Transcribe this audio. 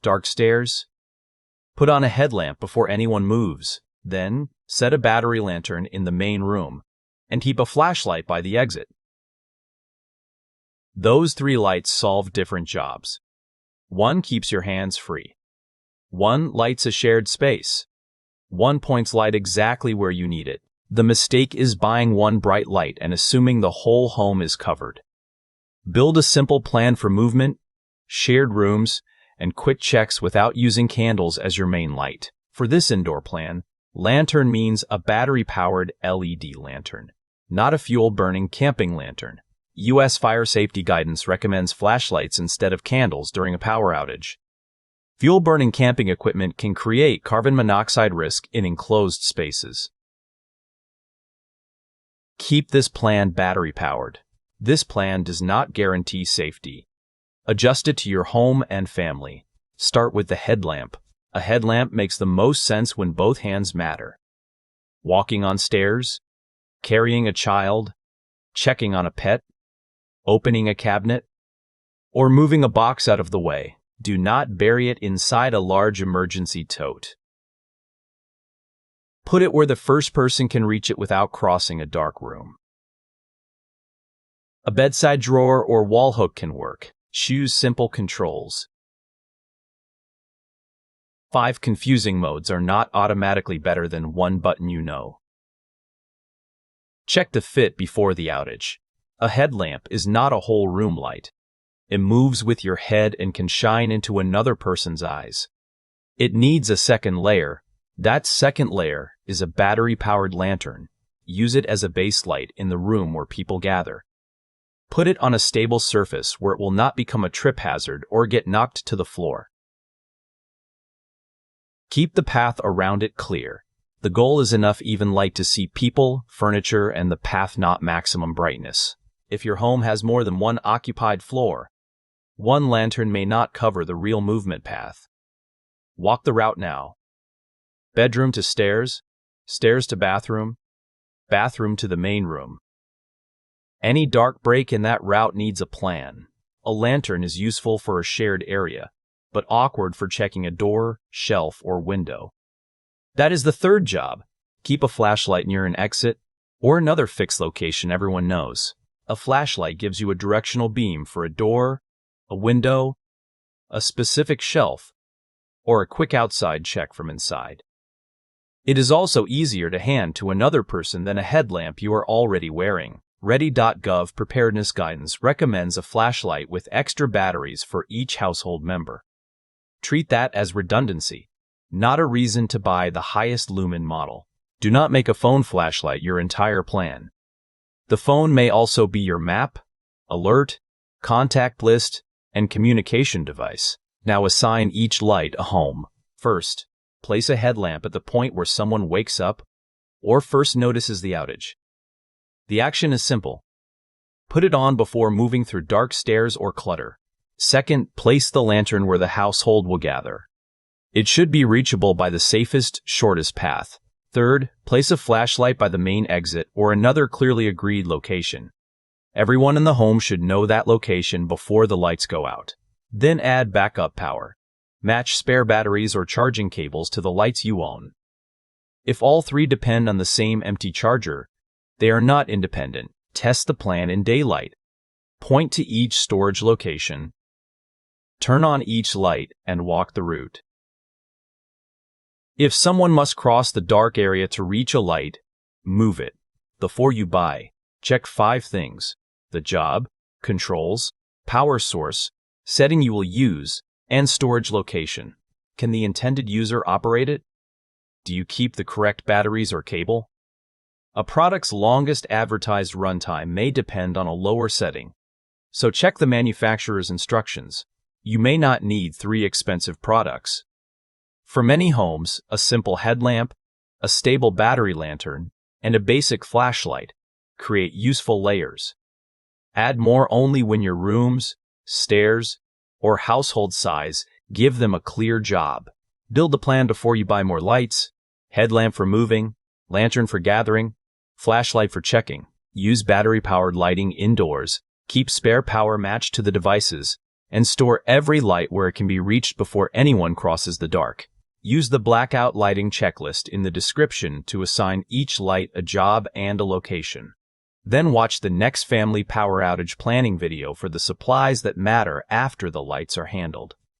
Dark stairs? Put on a headlamp before anyone moves. Then, set a battery lantern in the main room, and keep a flashlight by the exit. Those 3 lights solve different jobs. 1 keeps your hands free. 1 lights a shared space. 1 points light exactly where you need it. The mistake is buying 1 bright light and assuming the whole home is covered. Build a simple plan for movement, shared rooms, and quick checks without using candles as your main light. For this indoor plan, lantern means a battery-powered LED lantern, not a fuel-burning camping lantern. U.S. fire safety guidance recommends flashlights instead of candles during a power outage. Fuel-burning camping equipment can create carbon monoxide risk in enclosed spaces. Keep this plan battery-powered. This plan does not guarantee safety. Adjust it to your home and family. Start with the headlamp. A headlamp makes the most sense when both hands matter. Walking on stairs, carrying a child, checking on a pet, opening a cabinet, or moving a box out of the way. Do not bury it inside a large emergency tote. Put it where the first person can reach it without crossing a dark room. A bedside drawer or wall hook can work. Choose simple controls. 5 confusing modes are not automatically better than 1 button you know. Check the fit before the outage. A headlamp is not a whole room light. It moves with your head and can shine into another person's eyes. It needs a second layer. That second layer is a battery-powered lantern. Use it as a base light in the room where people gather. Put it on a stable surface where it will not become a trip hazard or get knocked to the floor. Keep the path around it clear. The goal is enough even light to see people, furniture, and the path, not maximum brightness. If your home has more than 1 occupied floor, 1 lantern may not cover the real movement path. Walk the route now. Bedroom to stairs, stairs to bathroom, bathroom to the main room. Any dark break in that route needs a plan. A lantern is useful for a shared area, but awkward for checking a door, shelf, or window. That is the 3rd job. Keep a flashlight near an exit or another fixed location everyone knows. A flashlight gives you a directional beam for a door, a window, a specific shelf, or a quick outside check from inside. It is also easier to hand to another person than a headlamp you are already wearing. Ready.gov Preparedness Guidance recommends a flashlight with extra batteries for each household member. Treat that as redundancy, not a reason to buy the highest lumen model. Do not make a phone flashlight your entire plan. The phone may also be your map, alert, contact list, and communication device. Now assign each light a home. First, place a headlamp at the point where someone wakes up or first notices the outage. The action is simple. Put it on before moving through dark stairs or clutter. Second, place the lantern where the household will gather. It should be reachable by the safest, shortest path. Third, place a flashlight by the main exit or another clearly agreed location. Everyone in the home should know that location before the lights go out. Then add backup power. Match spare batteries or charging cables to the lights you own. If all 3 depend on the same empty charger, they are not independent. Test the plan in daylight. Point to each storage location. Turn on each light and walk the route. If someone must cross the dark area to reach a light, move it. Before you buy, check 5 things: the job, controls, power source, setting you will use, and storage location. Can the intended user operate it? Do you keep the correct batteries or cable? A product's longest advertised runtime may depend on a lower setting, so check the manufacturer's instructions. You may not need 3 expensive products. For many homes, a simple headlamp, a stable battery lantern, and a basic flashlight create useful layers. Add more only when your rooms, stairs, or household size give them a clear job. Build a plan before you buy more lights: headlamp for moving, lantern for gathering, flashlight for checking. Use battery-powered lighting indoors. Keep spare power matched to the devices. and store every light where it can be reached before anyone crosses the dark. Use the blackout lighting checklist in the description to assign each light a job and a location. Then watch the next family power outage planning video for the supplies that matter after the lights are handled.